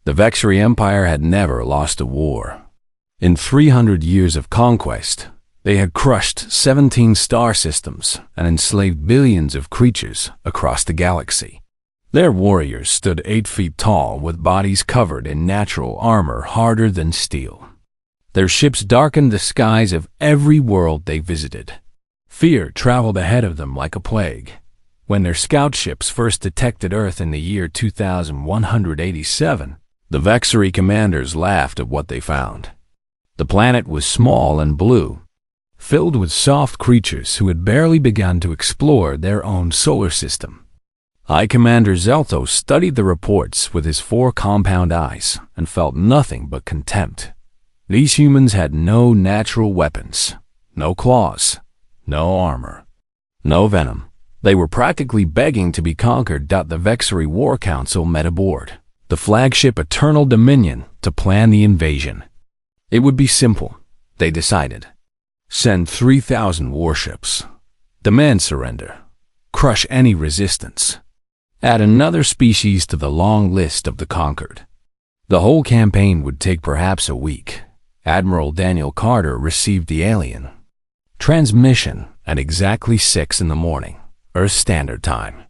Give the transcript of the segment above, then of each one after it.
The Vexry Empire had never lost a war. In 300 years of conquest, they had crushed 17 star systems and enslaved billions of creatures across the galaxy. Their warriors stood 8 feet tall with bodies covered in natural armor harder than steel. Their ships darkened the skies of every world they visited. Fear traveled ahead of them like a plague. When their scout ships first detected Earth in the year 2187, the Vexry commanders laughed at what they found. The planet was small and blue, filled with soft creatures who had barely begun to explore their own solar system. High Commander Zelto studied the reports with his 4 compound eyes and felt nothing but contempt. These humans had no natural weapons, no claws, no armor, no venom. They were practically begging to be conquered. The Vexry War Council met aboard the flagship Eternal Dominion to plan the invasion. It would be simple, they decided. Send 3,000 warships. Demand surrender. Crush any resistance. Add another species to the long list of the conquered. The whole campaign would take perhaps a week. Admiral Daniel Carter received the alien transmission at exactly 6 in the morning, Earth Standard Time.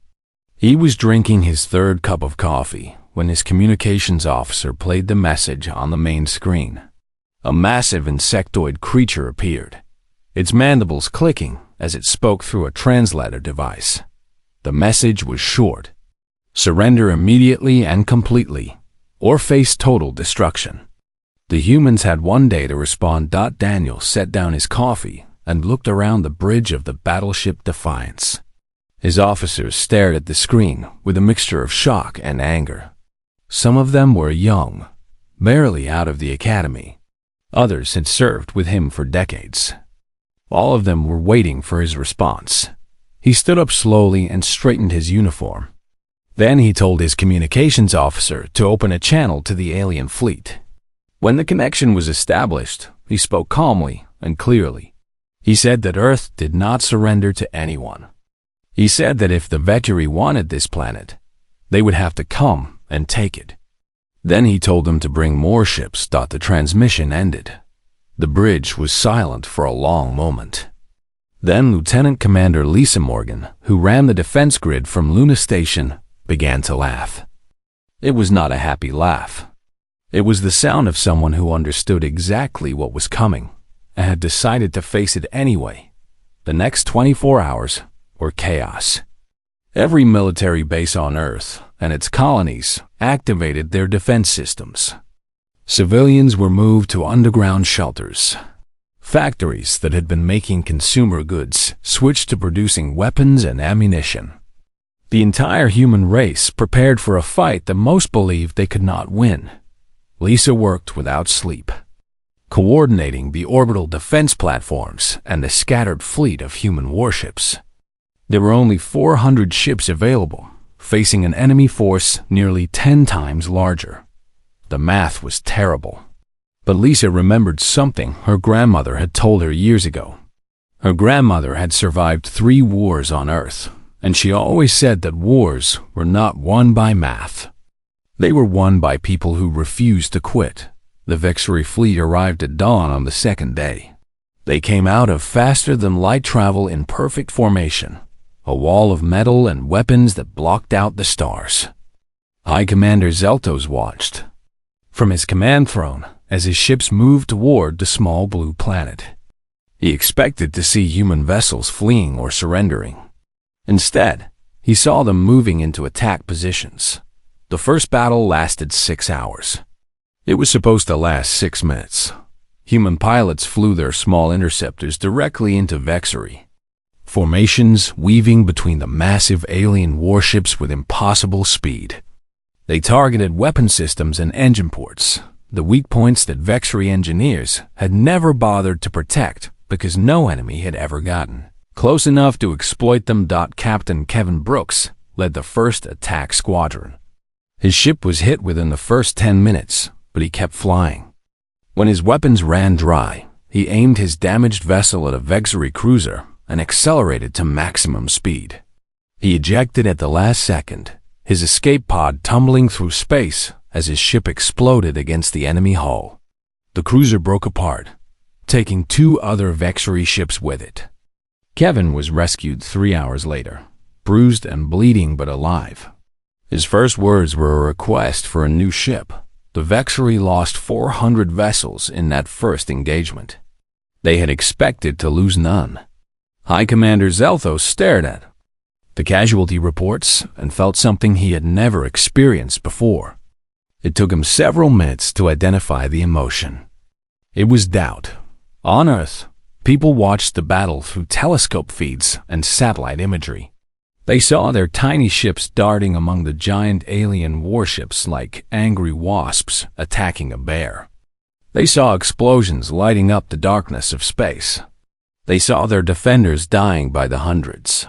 He was drinking his 3rd cup of coffee when his communications officer played the message on the main screen. A massive insectoid creature appeared, its mandibles clicking as it spoke through a translator device. The message was short: surrender immediately and completely, or face total destruction. The humans had 1 day to respond. Daniel set down his coffee and looked around the bridge of the battleship Defiance. His officers stared at the screen with a mixture of shock and anger. Some of them were young, barely out of the academy. Others had served with him for decades. All of them were waiting for his response. He stood up slowly and straightened his uniform. Then he told his communications officer to open a channel to the alien fleet. When the connection was established, he spoke calmly and clearly. He said that Earth did not surrender to anyone. He said that if the Vexry wanted this planet, they would have to come and take it. Then he told them to bring more ships. The transmission ended. The bridge was silent for a long moment. Then Lieutenant Commander Lisa Morgan, who ran the defense grid from Luna Station, began to laugh. It was not a happy laugh. It was the sound of someone who understood exactly what was coming and had decided to face it anyway. The next 24 hours were chaos. Every military base on Earth and its colonies activated their defense systems. Civilians were moved to underground shelters. Factories that had been making consumer goods switched to producing weapons and ammunition. The entire human race prepared for a fight that most believed they could not win. Lisa worked without sleep, coordinating the orbital defense platforms and the scattered fleet of human warships. There were only 400 ships available, facing an enemy force nearly 10 times larger. The math was terrible. But Lisa remembered something her grandmother had told her years ago. Her grandmother had survived 3 wars on Earth, and she always said that wars were not won by math. They were won by people who refused to quit. The Vexry fleet arrived at dawn on the 2nd day. They came out of faster-than-light travel in perfect formation, a wall of metal and weapons that blocked out the stars. High Commander Zeltos watched from his command throne as his ships moved toward the small blue planet. He expected to see human vessels fleeing or surrendering. Instead, he saw them moving into attack positions. The first battle lasted 6 hours. It was supposed to last 6 minutes. Human pilots flew their small interceptors directly into Vexry, formations weaving between the massive alien warships with impossible speed. They targeted weapon systems and engine ports, the weak points that Vexry engineers had never bothered to protect because no enemy had ever gotten close enough to exploit them. Captain Kevin Brooks led the first attack squadron. His ship was hit within the first 10 minutes, but he kept flying. When his weapons ran dry, he aimed his damaged vessel at a Vexry cruiser and accelerated to maximum speed. He ejected at the last second, his escape pod tumbling through space as his ship exploded against the enemy hull. The cruiser broke apart, taking 2 other HFY ships with it. Kevin was rescued 3 hours later, bruised and bleeding but alive. His first words were a request for a new ship. The HFY lost 400 vessels in that first engagement. They had expected to lose none. High Commander Zelthos stared at the casualty reports and felt something he had never experienced before. It took him several minutes to identify the emotion. It was doubt. On Earth, people watched the battle through telescope feeds and satellite imagery. They saw their tiny ships darting among the giant alien warships like angry wasps attacking a bear. They saw explosions lighting up the darkness of space. They saw their defenders dying by the hundreds.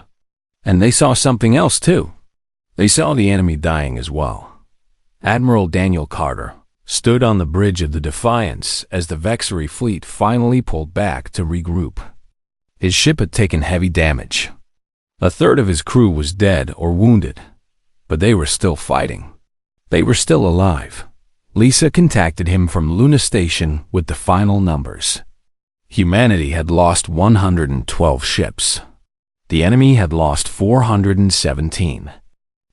And they saw something else too. They saw the enemy dying as well. Admiral Daniel Carter stood on the bridge of the Defiance as the HFY fleet finally pulled back to regroup. His ship had taken heavy damage. A third of his crew was dead or wounded, but they were still fighting. They were still alive. Lisa contacted him from Luna Station with the final numbers. Humanity had lost 112 ships. The enemy had lost 417.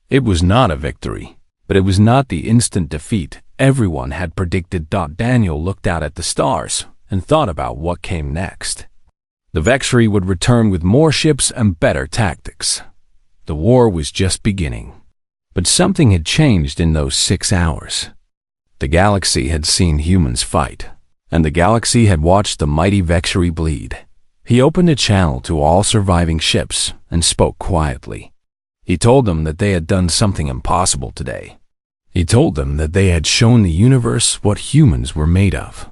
It was not a victory, but it was not the instant defeat everyone had predicted. Daniel looked out at the stars and thought about what came next. The HFY would return with more ships and better tactics. The war was just beginning. But something had changed in those 6 hours. The galaxy had seen humans fight, and the galaxy had watched the mighty HFY bleed. He opened a channel to all surviving ships and spoke quietly. He told them that they had done something impossible today. He told them that they had shown the universe what humans were made of.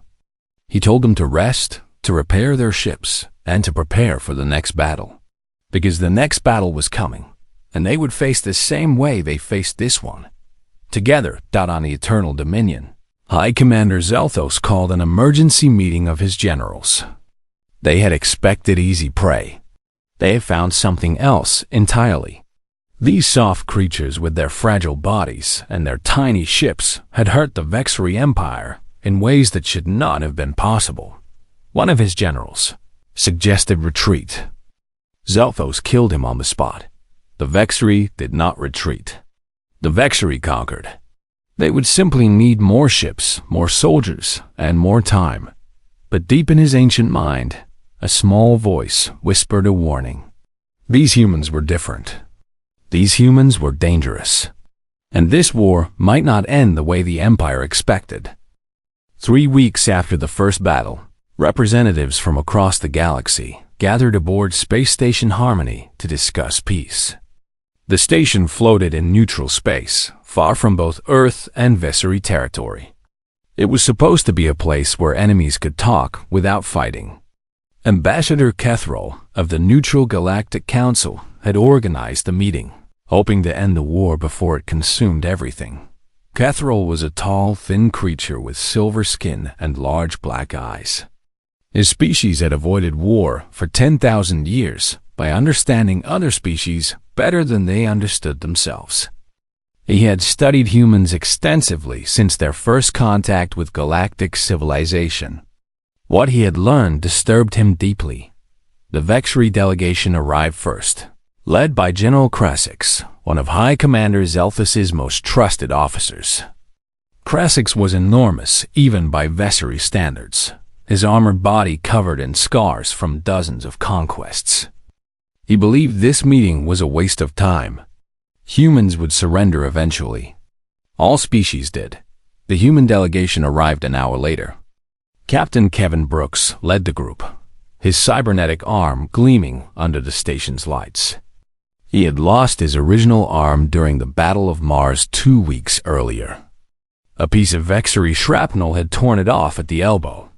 He told them to rest, to repair their ships, and to prepare for the next battle. Because the next battle was coming, and they would face the same way they faced this one. Together, on the Eternal Dominion, High Commander Zelthos called an emergency meeting of his generals. They had expected easy prey. They had found something else entirely. These soft creatures with their fragile bodies and their tiny ships had hurt the HFY Empire in ways that should not have been possible. One of his generals suggested retreat. Zelthos killed him on the spot. The HFY did not retreat. The HFY conquered. They would simply need more ships, more soldiers, and more time. But deep in his ancient mind, a small voice whispered a warning. These humans were different. These humans were dangerous. And this war might not end the way the Empire expected. 3 weeks after the first battle, representatives from across the galaxy gathered aboard Space Station Harmony to discuss peace. The station floated in neutral space, far from both Earth and HFY territory. It was supposed to be a place where enemies could talk without fighting. Ambassador Kethrol of the Neutral Galactic Council had organized the meeting, hoping to end the war before it consumed everything. Kethrol was a tall, thin creature with silver skin and large black eyes. His species had avoided war for 10,000 years by understanding other species better than they understood themselves. He had studied humans extensively since their first contact with galactic civilization. What he had learned disturbed him deeply. The HFY delegation arrived first, led by General Krasix, one of High Commander Zelthos' most trusted officers. Krasix was enormous even by HFY standards, his armored body covered in scars from dozens of conquests. He believed this meeting was a waste of time. Humans would surrender eventually. All species did. The human delegation arrived an hour later. Captain Kevin Brooks led the group, his cybernetic arm gleaming under the station's lights. He had lost his original arm during the Battle of Mars 2 weeks earlier. A piece of HFY shrapnel had torn it off at the elbow.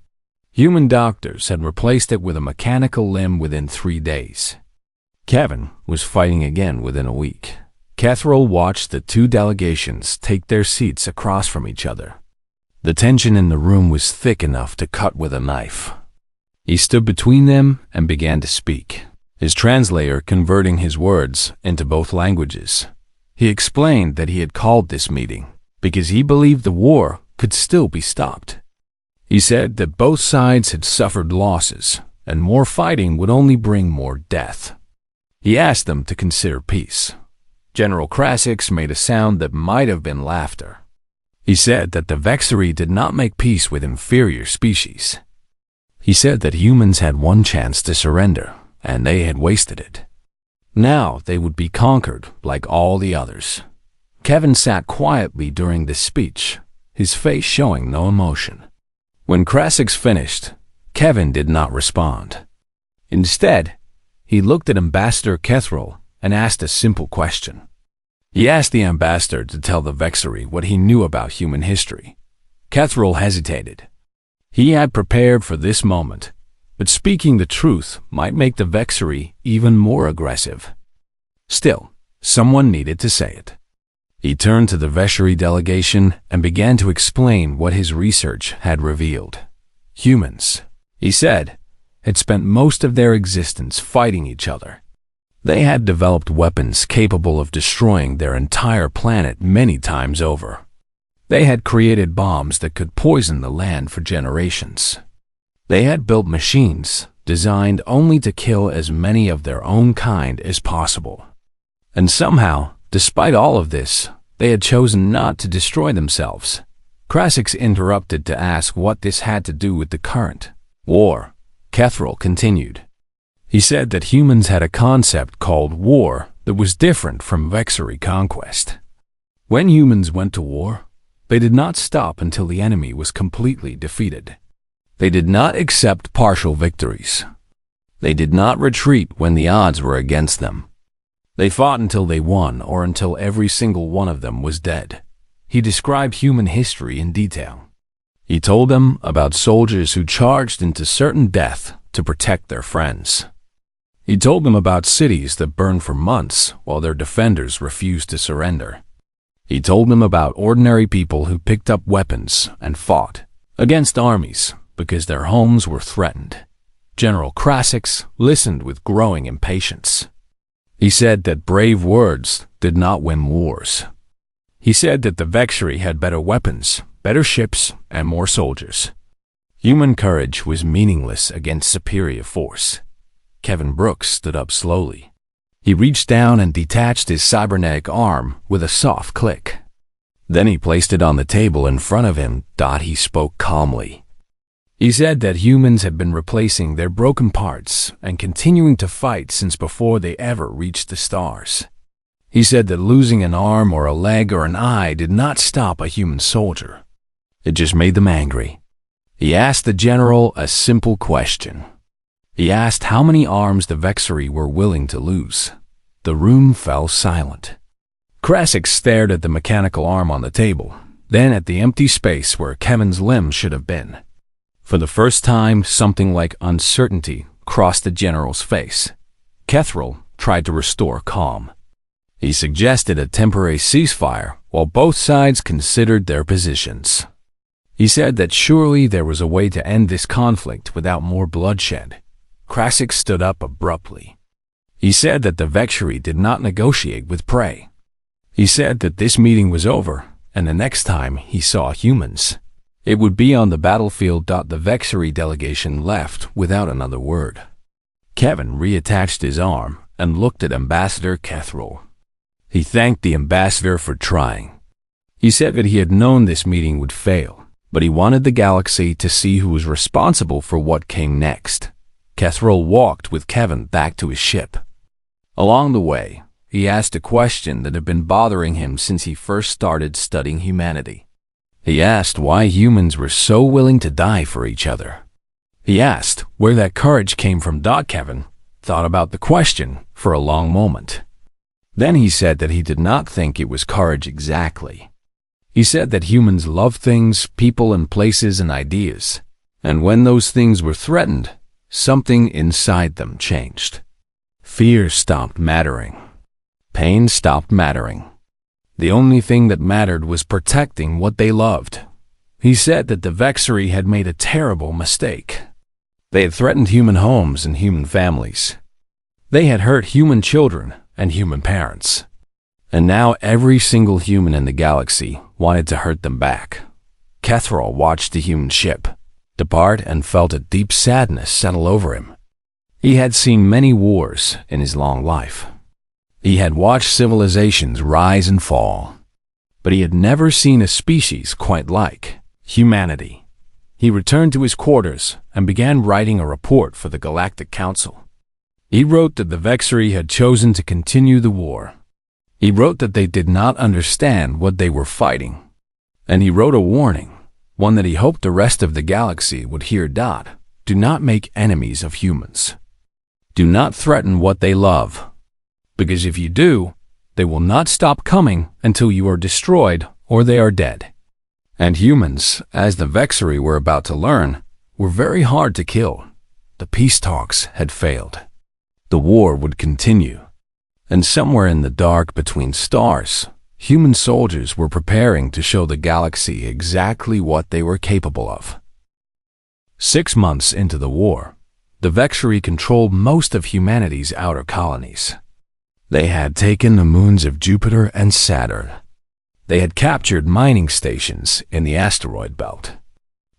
Human doctors had replaced it with a mechanical limb within 3 days. Kevin was fighting again within a week. Kethrol watched the 2 delegations take their seats across from each other. The tension in the room was thick enough to cut with a knife. He stood between them and began to speak, his translator converting his words into both languages. He explained that he had called this meeting because he believed the war could still be stopped. He said that both sides had suffered losses, and more fighting would only bring more death. He asked them to consider peace. General Krasik's made a sound that might have been laughter. He said that the Vexery did not make peace with inferior species. He said that humans had one chance to surrender, and they had wasted it. Now they would be conquered like all the others. Kevin sat quietly during this speech, his face showing no emotion. When Krasik's finished, Kevin did not respond. Instead, he looked at Ambassador Kethril and asked a simple question. He asked the ambassador to tell the Vexery what he knew about human history. Kethril hesitated. He had prepared for this moment, but speaking the truth might make the Vexery even more aggressive. Still, someone needed to say it. He turned to the Vexery delegation and began to explain what his research had revealed. Humans, he said, had spent most of their existence fighting each other. They had developed weapons capable of destroying their entire planet many times over. They had created bombs that could poison the land for generations. They had built machines designed only to kill as many of their own kind as possible. And somehow, despite all of this, they had chosen not to destroy themselves. Krasik's interrupted to ask what this had to do with the current war. Kethril continued. He said that humans had a concept called war that was different from Vexery conquest. When humans went to war, they did not stop until the enemy was completely defeated. They did not accept partial victories. They did not retreat when the odds were against them. They fought until they won or until every single one of them was dead. He described human history in detail. He told them about soldiers who charged into certain death to protect their friends. He told them about cities that burned for months while their defenders refused to surrender. He told them about ordinary people who picked up weapons and fought against armies because their homes were threatened. General Krasik's listened with growing impatience. He said that brave words did not win wars. He said that the Vexery had better weapons, better ships, and more soldiers. Human courage was meaningless against superior force. Kevin Brooks stood up slowly. He reached down and detached his cybernetic arm with a soft click. Then he placed it on the table in front of him. He spoke calmly. He said that humans had been replacing their broken parts and continuing to fight since before they ever reached the stars. He said that losing an arm or a leg or an eye did not stop a human soldier. It just made them angry. He asked the general a simple question. He asked how many arms the Vexery were willing to lose. The room fell silent. Krasik stared at the mechanical arm on the table, then at the empty space where Kevin's limb should have been. For the first time, something like uncertainty crossed the general's face. Kethril tried to restore calm. He suggested a temporary ceasefire while both sides considered their positions. He said that surely there was a way to end this conflict without more bloodshed. Krasik stood up abruptly. He said that the Vexery did not negotiate with prey. He said that this meeting was over, and the next time he saw humans, it would be on the battlefield. The Vexery delegation left without another word. Kevin reattached his arm and looked at Ambassador Kethril. He thanked the ambassador for trying. He said that he had known this meeting would fail, but he wanted the galaxy to see who was responsible for what came next. Kethril walked with Kevin back to his ship. Along the way, he asked a question that had been bothering him since he first started studying humanity. He asked why humans were so willing to die for each other. He asked where that courage came from. Kevin thought about the question for a long moment. Then he said that he did not think it was courage exactly. He said that humans love things, people and places and ideas, and when those things were threatened, something inside them changed. Fear stopped mattering. Pain stopped mattering. The only thing that mattered was protecting what they loved. He said that the Vexery had made a terrible mistake. They had threatened human homes and human families. They had hurt human children and human parents. And now every single human in the galaxy wanted to hurt them back. Kethrol watched the human ship depart and felt a deep sadness settle over him. He had seen many wars in his long life. He had watched civilizations rise and fall, but he had never seen a species quite like humanity. He returned to his quarters and began writing a report for the Galactic Council. He wrote that the Vexari had chosen to continue the war. He wrote that they did not understand what they were fighting. And he wrote a warning, one that he hoped the rest of the galaxy would hear. Do not make enemies of humans. Do not threaten what they love, because if you do, they will not stop coming until you are destroyed or they are dead. And humans, as the Vexari were about to learn, were very hard to kill. The peace talks had failed. The war would continue. And somewhere in the dark between stars, human soldiers were preparing to show the galaxy exactly what they were capable of. 6 months into the war, the Vexari controlled most of humanity's outer colonies. They had taken the moons of Jupiter and Saturn. They had captured mining stations in the asteroid belt.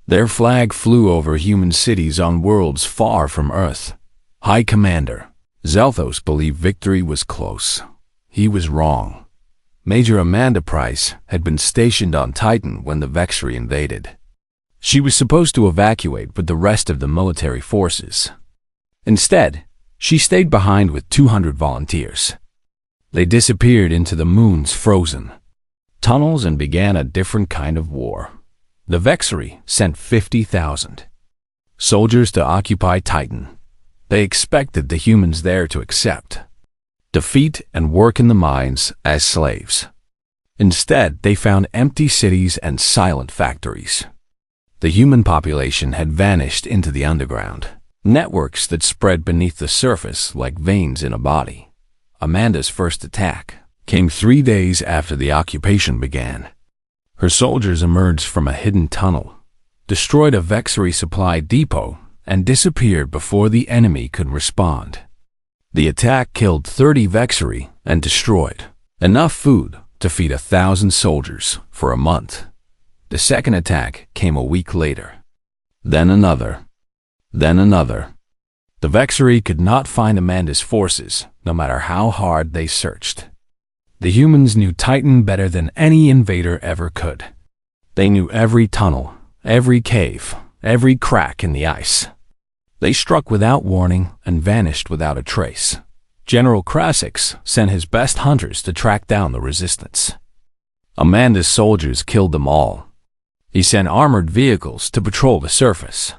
Their flag flew over human cities on worlds far from Earth. High Commander Zelthos believed victory was close. He was wrong. Major Amanda Price had been stationed on Titan when the Vexari invaded. She was supposed to evacuate with the rest of the military forces. Instead, she stayed behind with 200 volunteers. They disappeared into the moon's frozen tunnels and began a different kind of war. The Vexari sent 50,000 soldiers to occupy Titan. They expected the humans there to accept defeat and work in the mines as slaves. Instead, they found empty cities and silent factories. The human population had vanished into the underground, networks that spread beneath the surface like veins in a body. Amanda's first attack came 3 days after the occupation began. Her soldiers emerged from a hidden tunnel, destroyed a Vexari supply depot, and disappeared before the enemy could respond. The attack killed 30 Vexari and destroyed enough food to feed 1,000 soldiers for a month. The second attack came a week later. Then another. Then another. The Vexari could not find Amanda's forces, no matter how hard they searched. The humans knew Titan better than any invader ever could. They knew every tunnel, every cave, every crack in the ice. They struck without warning and vanished without a trace. General Krasix sent his best hunters to track down the resistance. Amanda's soldiers killed them all. He sent armored vehicles to patrol the surface.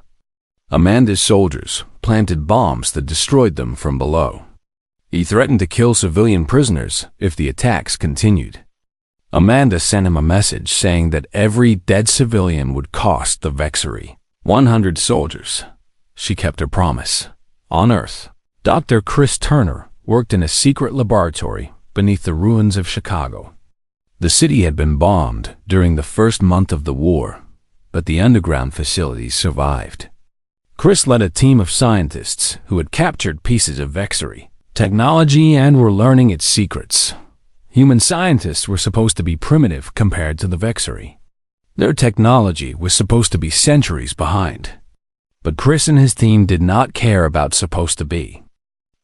Amanda's soldiers planted bombs that destroyed them from below. He threatened to kill civilian prisoners if the attacks continued. Amanda sent him a message saying that every dead civilian would cost the Vexari 100 soldiers. She kept her promise. On Earth, Dr. Chris Turner worked in a secret laboratory beneath the ruins of Chicago. The city had been bombed during the first month of the war, but the underground facilities survived. Chris led a team of scientists who had captured pieces of Vexari technology and were learning its secrets. Human scientists were supposed to be primitive compared to the Vexari. Their technology was supposed to be centuries behind. But Chris and his team did not care about supposed to be.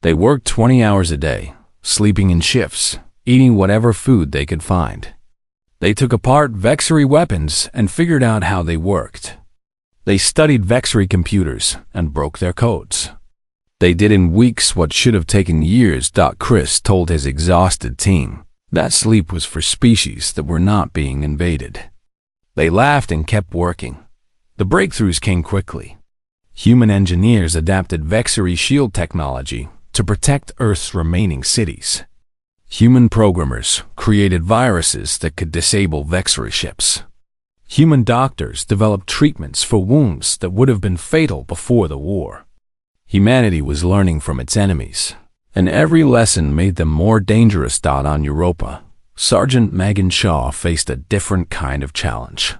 They worked 20 hours a day, sleeping in shifts, eating whatever food they could find. They took apart Vexari weapons and figured out how they worked. They studied Vexari computers and broke their codes. They did in weeks what should have taken years. Chris told his exhausted team that sleep was for species that were not being invaded. They laughed and kept working. The breakthroughs came quickly. Human engineers adapted Vexari shield technology to protect Earth's remaining cities. Human programmers created viruses that could disable Vexari ships. Human doctors developed treatments for wounds that would have been fatal before the war. Humanity was learning from its enemies, and every lesson made them more dangerous. On Europa, Sergeant Megan Shaw faced a different kind of challenge.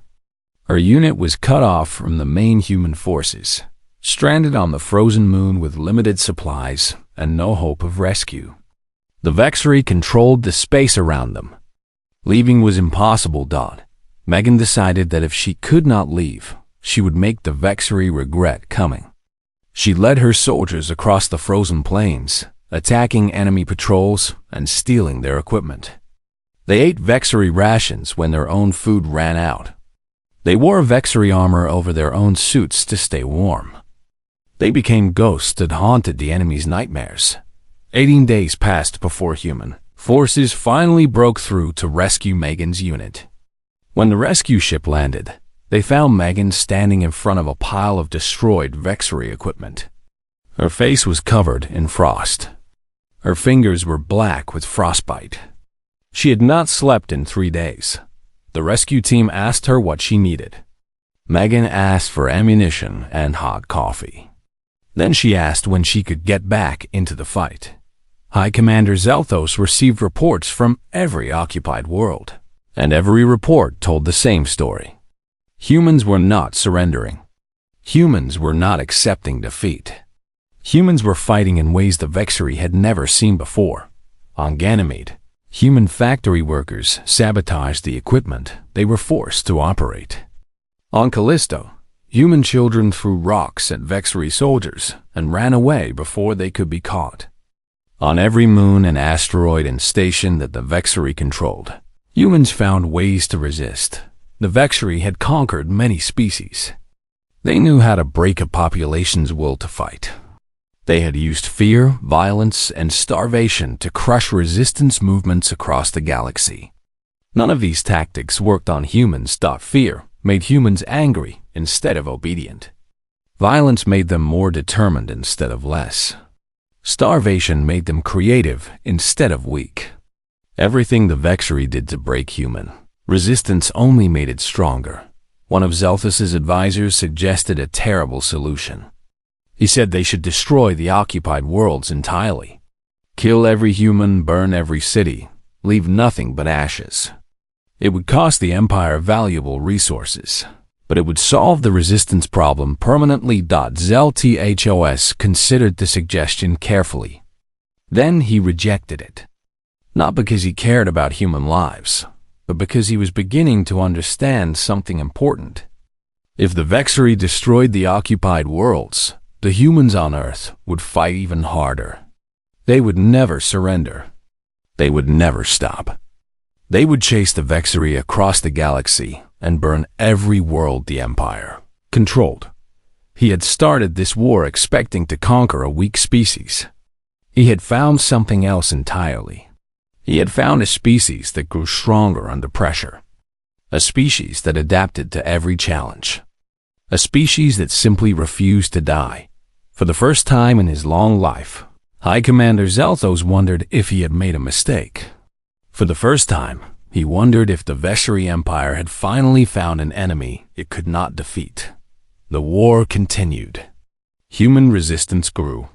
Her unit was cut off from the main human forces, stranded on the frozen moon with limited supplies and no hope of rescue. The Vexari controlled the space around them. Leaving was impossible. Megan decided that if she could not leave, she would make the Vexery regret coming. She led her soldiers across the frozen plains, attacking enemy patrols and stealing their equipment. They ate Vexery rations when their own food ran out. They wore Vexery armor over their own suits to stay warm. They became ghosts that haunted the enemy's nightmares. 18 days passed before human forces finally broke through to rescue Megan's unit. When the rescue ship landed, they found Megan standing in front of a pile of destroyed Vexery equipment. Her face was covered in frost. Her fingers were black with frostbite. She had not slept in 3 days. The rescue team asked her what she needed. Megan asked for ammunition and hot coffee. Then she asked when she could get back into the fight. High Commander Zelthos received reports from every occupied world, and every report told the same story. Humans were not surrendering. Humans were not accepting defeat. Humans were fighting in ways the Vexery had never seen before. On Ganymede, human factory workers sabotaged the equipment they were forced to operate. On Callisto, human children threw rocks at Vexery soldiers and ran away before they could be caught. On every moon and asteroid and station that the Vexery controlled, humans found ways to resist. The Vexery had conquered many species. They knew how to break a population's will to fight. They had used fear, violence, and starvation to crush resistance movements across the galaxy. None of these tactics worked on humans. Fear made humans angry instead of obedient. Violence made them more determined instead of less. Starvation made them creative instead of weak. Everything the Vexery did to break human resistance only made it stronger. One of Zelthus' advisors suggested a terrible solution. He said they should destroy the occupied worlds entirely. Kill every human, burn every city, leave nothing but ashes. It would cost the Empire valuable resources, but it would solve the resistance problem permanently. ZelTHOS considered the suggestion carefully. Then he rejected it. Not because he cared about human lives, but because he was beginning to understand something important. If the Vexery destroyed the occupied worlds, the humans on Earth would fight even harder. They would never surrender. They would never stop. They would chase the Vexery across the galaxy and burn every world the Empire controlled. He had started this war expecting to conquer a weak species. He had found something else entirely. He had found a species that grew stronger under pressure. A species that adapted to every challenge. A species that simply refused to die. For the first time in his long life, High Commander Zelthos wondered if he had made a mistake. For the first time, he wondered if the Vexery Empire had finally found an enemy it could not defeat. The war continued. Human resistance grew.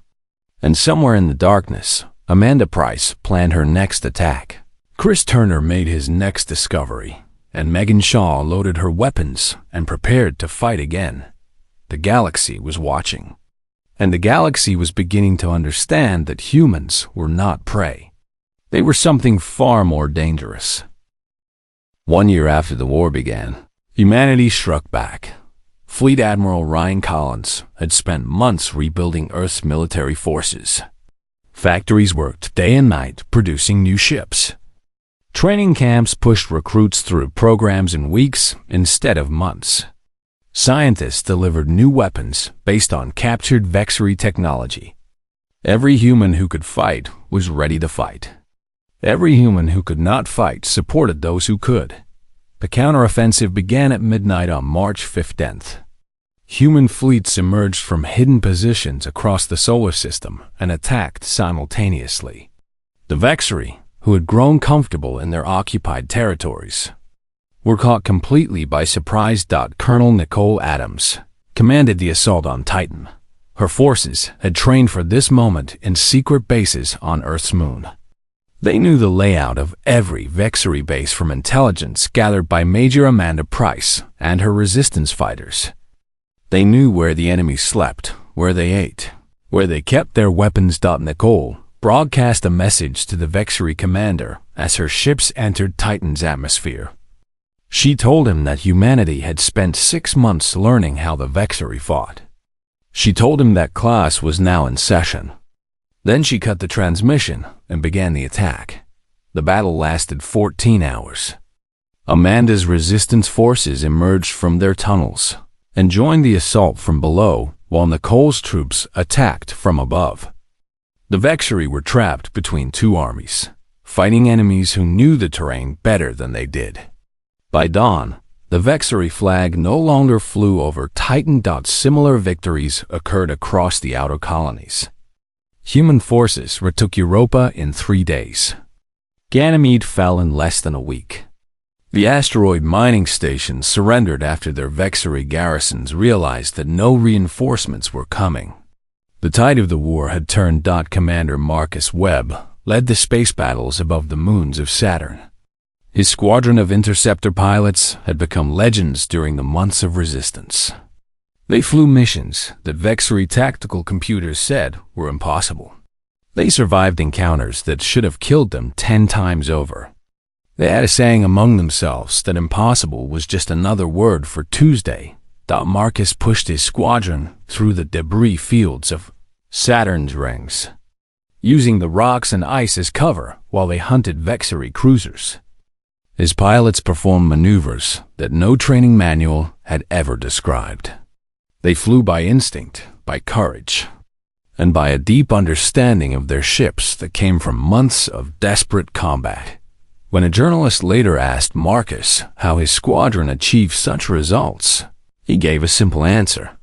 And somewhere in the darkness, Amanda Price planned her next attack. Chris Turner made his next discovery, and Megan Shaw loaded her weapons and prepared to fight again. The galaxy was watching. And the galaxy was beginning to understand that humans were not prey. They were something far more dangerous. 1 year after the war began, humanity struck back. Fleet Admiral Ryan Collins had spent months rebuilding Earth's military forces. Factories worked day and night producing new ships. Training camps pushed recruits through programs in weeks instead of months. Scientists delivered new weapons based on captured Vexery technology. Every human who could fight was ready to fight. Every human who could not fight supported those who could. The counteroffensive began at midnight on March 15th. Human fleets emerged from hidden positions across the solar system and attacked simultaneously. The Vexery, who had grown comfortable in their occupied territories, were caught completely by surprise. Colonel Nicole Adams commanded the assault on Titan. Her forces had trained for this moment in secret bases on Earth's moon. They knew the layout of every Vexery base from intelligence gathered by Major Amanda Price and her resistance fighters. They knew where the enemy slept, where they ate, where they kept their weapons. Nicole broadcast a message to the Vexery commander as her ships entered Titan's atmosphere. She told him that humanity had spent 6 months learning how the Vexery fought. She told him that class was now in session. Then she cut the transmission and began the attack. The battle lasted 14 hours. Amanda's resistance forces emerged from their tunnels and joined the assault from below, while Nicole's troops attacked from above. The Vexery were trapped between two armies, fighting enemies who knew the terrain better than they did. By dawn, the Vexery flag no longer flew over Titan. Similar victories occurred across the outer colonies. Human forces retook Europa in 3 days. Ganymede fell in less than a week. The asteroid mining stations surrendered after their Vexery garrisons realized that no reinforcements were coming. The tide of the war had turned. Commander Marcus Webb led the space battles above the moons of Saturn. His squadron of interceptor pilots had become legends during the months of resistance. They flew missions that Vexery tactical computers said were impossible. They survived encounters that should have killed them 10 times over. They had a saying among themselves that impossible was just another word for Tuesday. Marcus pushed his squadron through the debris fields of Saturn's rings, using the rocks and ice as cover while they hunted Vexery cruisers. His pilots performed maneuvers that no training manual had ever described. They flew by instinct, by courage, and by a deep understanding of their ships that came from months of desperate combat. When a journalist later asked Marcus how his squadron achieved such results, he gave a simple answer.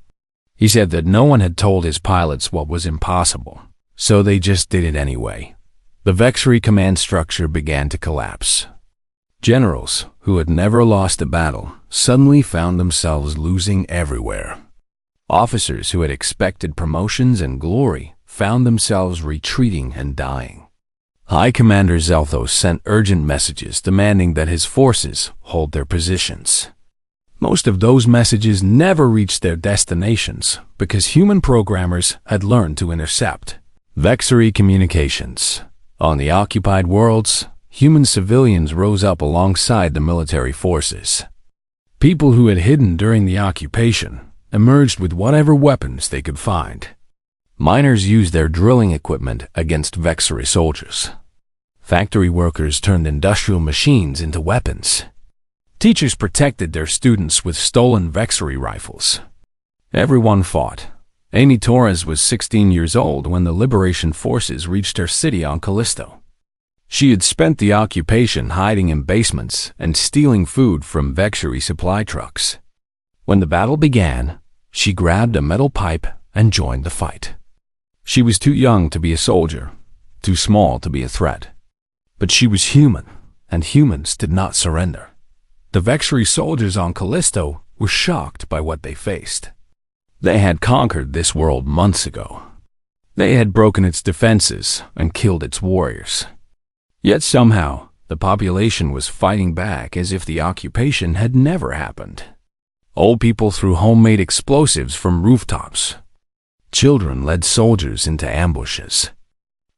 He said that no one had told his pilots what was impossible, so they just did it anyway. The Vexery command structure began to collapse. Generals who had never lost a battle suddenly found themselves losing everywhere. Officers who had expected promotions and glory found themselves retreating and dying. High Commander Zelthos sent urgent messages demanding that his forces hold their positions. Most of those messages never reached their destinations because human programmers had learned to intercept Vexery communications. On the occupied worlds, human civilians rose up alongside the military forces. People who had hidden during the occupation emerged with whatever weapons they could find. Miners used their drilling equipment against Vexery soldiers. Factory workers turned industrial machines into weapons. Teachers protected their students with stolen Vexery rifles. Everyone fought. Amy Torres was 16 years old when the Liberation Forces reached her city on Callisto. She had spent the occupation hiding in basements and stealing food from Vexery supply trucks. When the battle began, she grabbed a metal pipe and joined the fight. She was too young to be a soldier, too small to be a threat. But she was human, and humans did not surrender. The Vexery soldiers on Callisto were shocked by what they faced. They had conquered this world months ago. They had broken its defenses and killed its warriors. Yet somehow, the population was fighting back as if the occupation had never happened. Old people threw homemade explosives from rooftops. Children led soldiers into ambushes.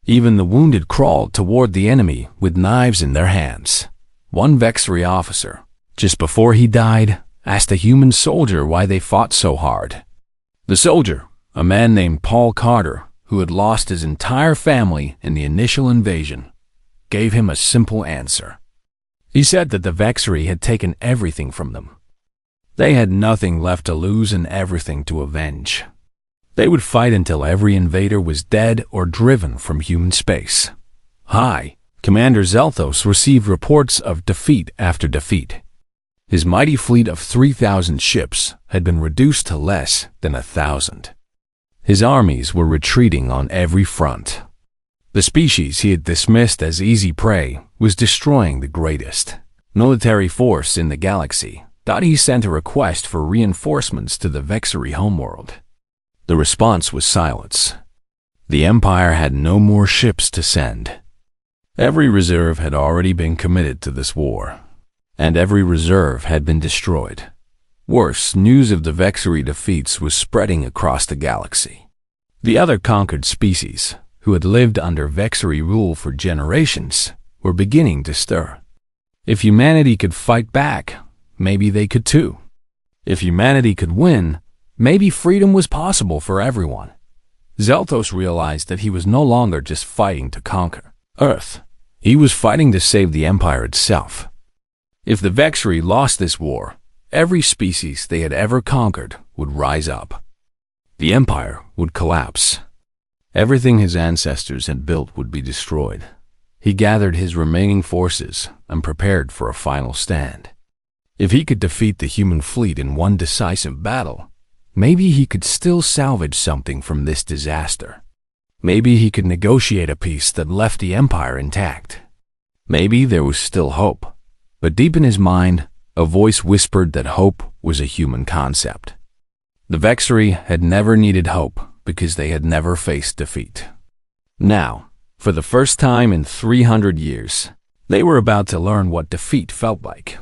Even the wounded crawled toward the enemy with knives in their hands. One Vexery officer, just before he died, asked a human soldier why they fought so hard. The soldier, a man named Paul Carter, who had lost his entire family in the initial invasion, gave him a simple answer. He said that the Vexery had taken everything from them. They had nothing left to lose and everything to avenge. They would fight until every invader was dead or driven from human space. High Commander Zelthos received reports of defeat after defeat. His mighty fleet of 3,000 ships had been reduced to less than 1,000. His armies were retreating on every front. The species he had dismissed as easy prey was destroying the greatest military force in the galaxy. He sent a request for reinforcements to the Vexery homeworld. The response was silence. The Empire had no more ships to send. Every reserve had already been committed to this war, and every reserve had been destroyed. Worse, news of the Vexery defeats was spreading across the galaxy. The other conquered species, who had lived under Vexery rule for generations, were beginning to stir. If humanity could fight back, maybe they could too. If humanity could win, maybe freedom was possible for everyone. Zeltos realized that he was no longer just fighting to conquer Earth. He was fighting to save the Empire itself. If the Vexri lost this war, every species they had ever conquered would rise up. The Empire would collapse. Everything his ancestors had built would be destroyed. He gathered his remaining forces and prepared for a final stand. If he could defeat the human fleet in one decisive battle, maybe he could still salvage something from this disaster. Maybe he could negotiate a peace that left the Empire intact. Maybe there was still hope. But deep in his mind, a voice whispered that hope was a human concept. The Vexri had never needed hope because they had never faced defeat. Now, for the first time in 300 years, they were about to learn what defeat felt like.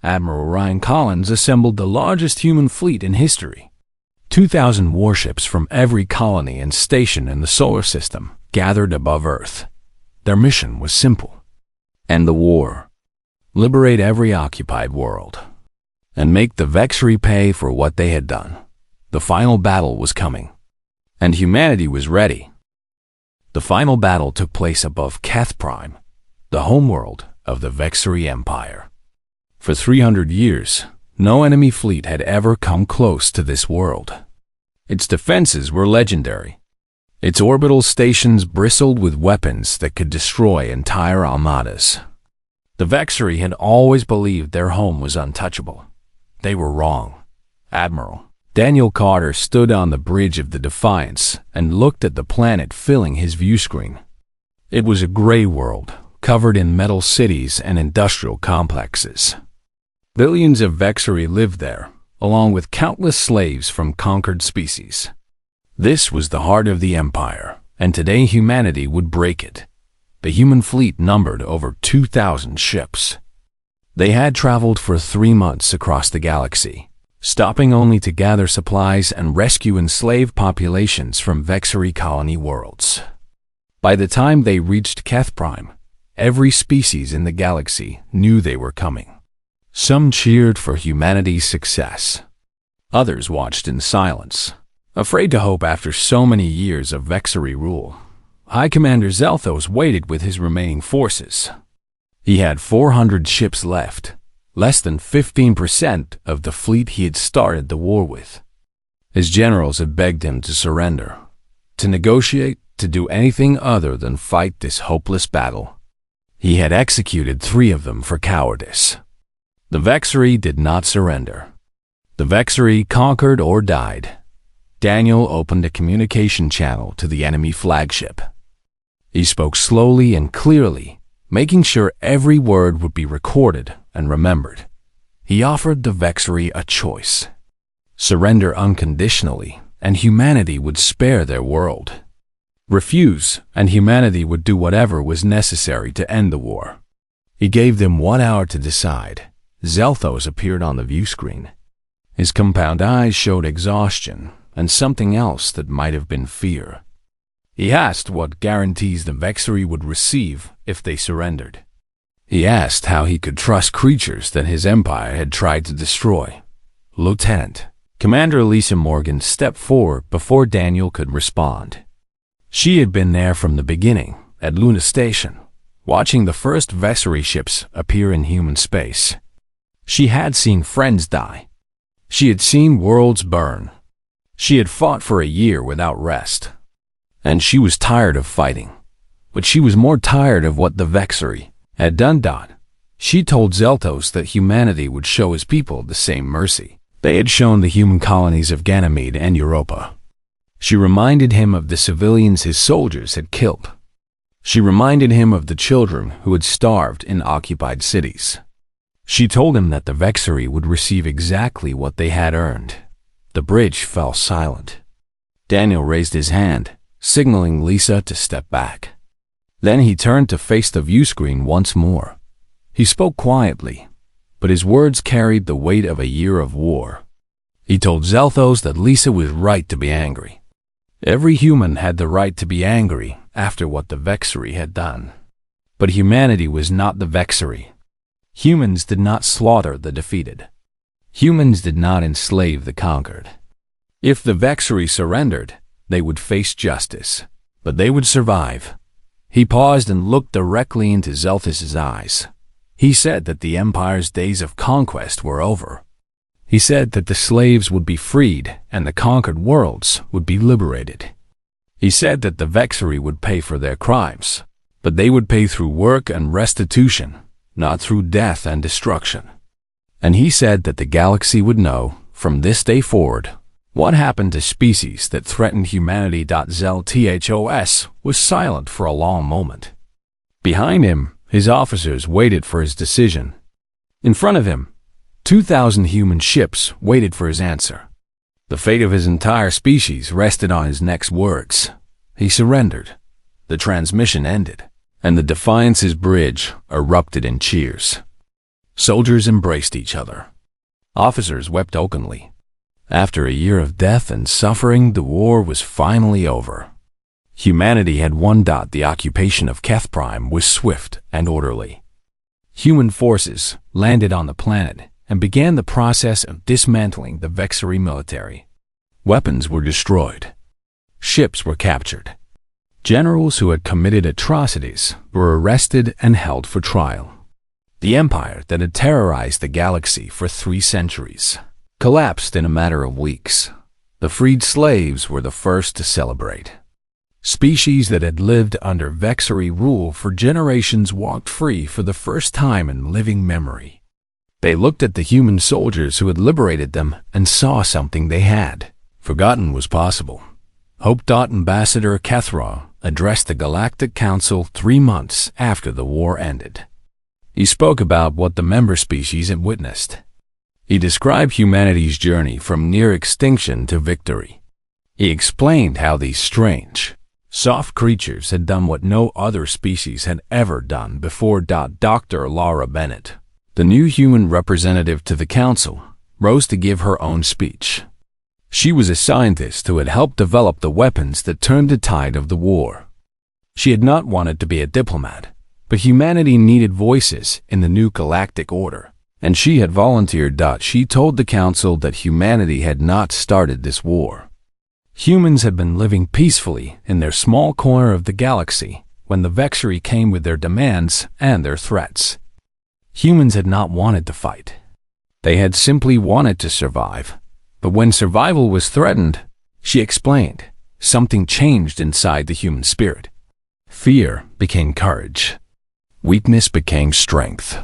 Admiral Ryan Collins assembled the largest human fleet in history. 2,000 warships from every colony and station in the solar system gathered above Earth. Their mission was simple: end the war, liberate every occupied world, and make the Vexri pay for what they had done. The final battle was coming, and humanity was ready. The final battle took place above Keth Prime, the homeworld of the Vexri Empire. For 300 years, no enemy fleet had ever come close to this world. Its defenses were legendary. Its orbital stations bristled with weapons that could destroy entire armadas. The Vexri had always believed their home was untouchable. They were wrong. Admiral Daniel Carter stood on the bridge of the Defiance and looked at the planet filling his view screen. It was a gray world, covered in metal cities and industrial complexes. Billions of Vexri lived there, along with countless slaves from conquered species. This was the heart of the Empire, and today humanity would break it. The human fleet numbered over 2,000 ships. They had traveled for 3 months across the galaxy, stopping only to gather supplies and rescue enslaved populations from Vexri colony worlds. By the time they reached Keth Prime, every species in the galaxy knew they were coming. Some cheered for humanity's success. Others watched in silence, afraid to hope after so many years of Vexri rule. High Commander Zelthos waited with his remaining forces. He had 400 ships left, less than 15% of the fleet he had started the war with. His generals had begged him to surrender, to negotiate, to do anything other than fight this hopeless battle. He had executed 3 of them for cowardice. The Vexri did not surrender. The Vexri conquered or died. Daniel opened a communication channel to the enemy flagship. He spoke slowly and clearly, making sure every word would be recorded and remembered. He offered the Vexri a choice: surrender unconditionally, and humanity would spare their world. Refuse, and humanity would do whatever was necessary to end the war. He gave them 1 hour to decide. Zelthos appeared on the view screen. His compound eyes showed exhaustion and something else that might have been fear. He asked what guarantees the Vexri would receive if they surrendered. He asked how he could trust creatures that his empire had tried to destroy. Lieutenant Commander Lisa Morgan stepped forward before Daniel could respond. She had been there from the beginning, at Luna Station, watching the first Vexri ships appear in human space. She had seen friends die. She had seen worlds burn. She had fought for a year without rest. And she was tired of fighting. But she was more tired of what the Vexri had done. She told Zeltos that humanity would show his people the same mercy they had shown the human colonies of Ganymede and Europa. She reminded him of the civilians his soldiers had killed. She reminded him of the children who had starved in occupied cities. She told him that the Vexri would receive exactly what they had earned. The bridge fell silent. Daniel raised his hand, signaling Lisa to step back. Then he turned to face the view screen once more. He spoke quietly, but his words carried the weight of a year of war. He told Zelthos that Lisa was right to be angry. Every human had the right to be angry after what the Vexri had done. But humanity was not the Vexri. Humans did not slaughter the defeated. Humans did not enslave the conquered. If the Vexery surrendered, they would face justice, but they would survive. He paused and looked directly into Zelthus's eyes. He said that the Empire's days of conquest were over. He said that the slaves would be freed and the conquered worlds would be liberated. He said that the Vexery would pay for their crimes, but they would pay through work and restitution, not through death and destruction. And he said that the galaxy would know, from this day forward, what happened to species that threatened humanity. Zelthus was silent for a long moment. Behind him, his officers waited for his decision. In front of him, 2,000 human ships waited for his answer. The fate of his entire species rested on his next words. He surrendered. The transmission ended, and the Defiance's bridge erupted in cheers. Soldiers embraced each other. Officers wept openly. After a year of death and suffering, the war was finally over. Humanity had won. The occupation of Keth Prime was swift and orderly. Human forces landed on the planet and began the process of dismantling the Vexery military. Weapons were destroyed. Ships were captured. Generals who had committed atrocities were arrested and held for trial. The empire that had terrorized the galaxy for 3 centuries collapsed in a matter of weeks. The freed slaves were the first to celebrate. Species that had lived under Vexery rule for generations walked free for the first time in living memory. They looked at the human soldiers who had liberated them and saw something they had forgotten was possible. Hope. Ambassador Kethra addressed the Galactic Council 3 months after the war ended. He spoke about what the member species had witnessed. He described humanity's journey from near extinction to victory. He explained how these strange, soft creatures had done what no other species had ever done before. Dr. Laura Bennett, the new human representative to the council, rose to give her own speech. She was a scientist who had helped develop the weapons that turned the tide of the war. She had not wanted to be a diplomat, but humanity needed voices in the new galactic order, and she had volunteered. She told the council that humanity had not started this war. Humans had been living peacefully in their small corner of the galaxy when the Vexery came with their demands and their threats. Humans had not wanted to fight. They had simply wanted to survive. But when survival was threatened, she explained, something changed inside the human spirit. Fear became courage. Weakness became strength.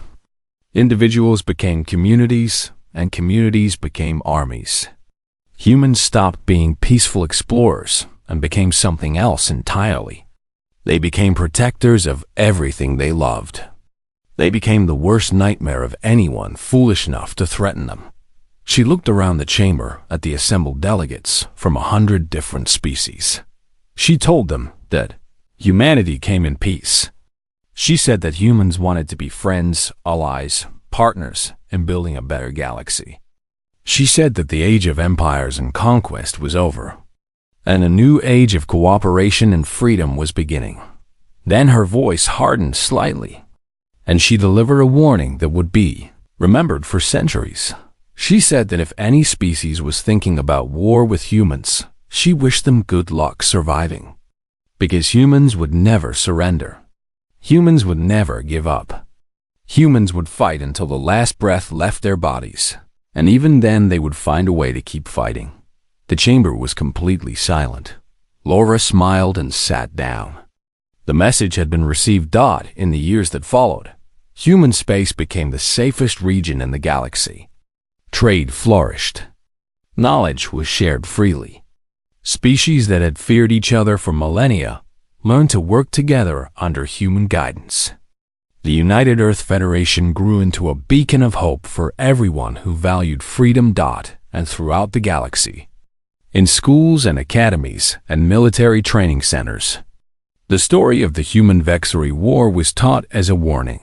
Individuals became communities, and communities became armies. Humans stopped being peaceful explorers and became something else entirely. They became protectors of everything they loved. They became the worst nightmare of anyone foolish enough to threaten them. She looked around the chamber at the assembled delegates from 100 different species. She told them that humanity came in peace. She said that humans wanted to be friends, allies, partners in building a better galaxy. She said that the age of empires and conquest was over, and a new age of cooperation and freedom was beginning. Then her voice hardened slightly, and she delivered a warning that would be remembered for centuries. She said that if any species was thinking about war with humans, she wished them good luck surviving. Because humans would never surrender. Humans would never give up. Humans would fight until the last breath left their bodies, and even then they would find a way to keep fighting. The chamber was completely silent. Laura smiled and sat down. The message had been received. In the years that followed, human space became the safest region in the galaxy. Trade flourished. Knowledge was shared freely. Species that had feared each other for millennia learned to work together under human guidance. The United Earth Federation grew into a beacon of hope for everyone who valued freedom. And throughout the galaxy, in schools and academies and military training centers, the story of the human Vexery War was taught as a warning.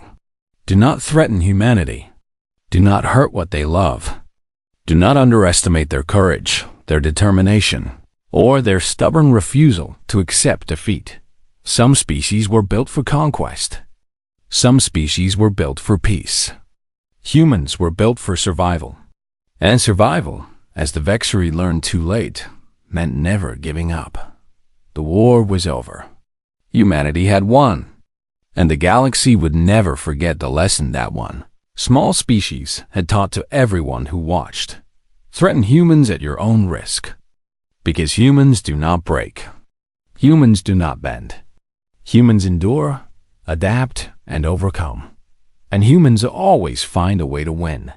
Do not threaten humanity. Do not hurt what they love. Do not underestimate their courage, their determination, or their stubborn refusal to accept defeat. Some species were built for conquest. Some species were built for peace. Humans were built for survival. And survival, as the Vexeri learned too late, meant never giving up. The war was over. Humanity had won. And the galaxy would never forget the lesson that one small species had taught to everyone who watched. Threaten humans at your own risk. Because humans do not break. Humans do not bend. Humans endure, adapt, and overcome. And humans always find a way to win.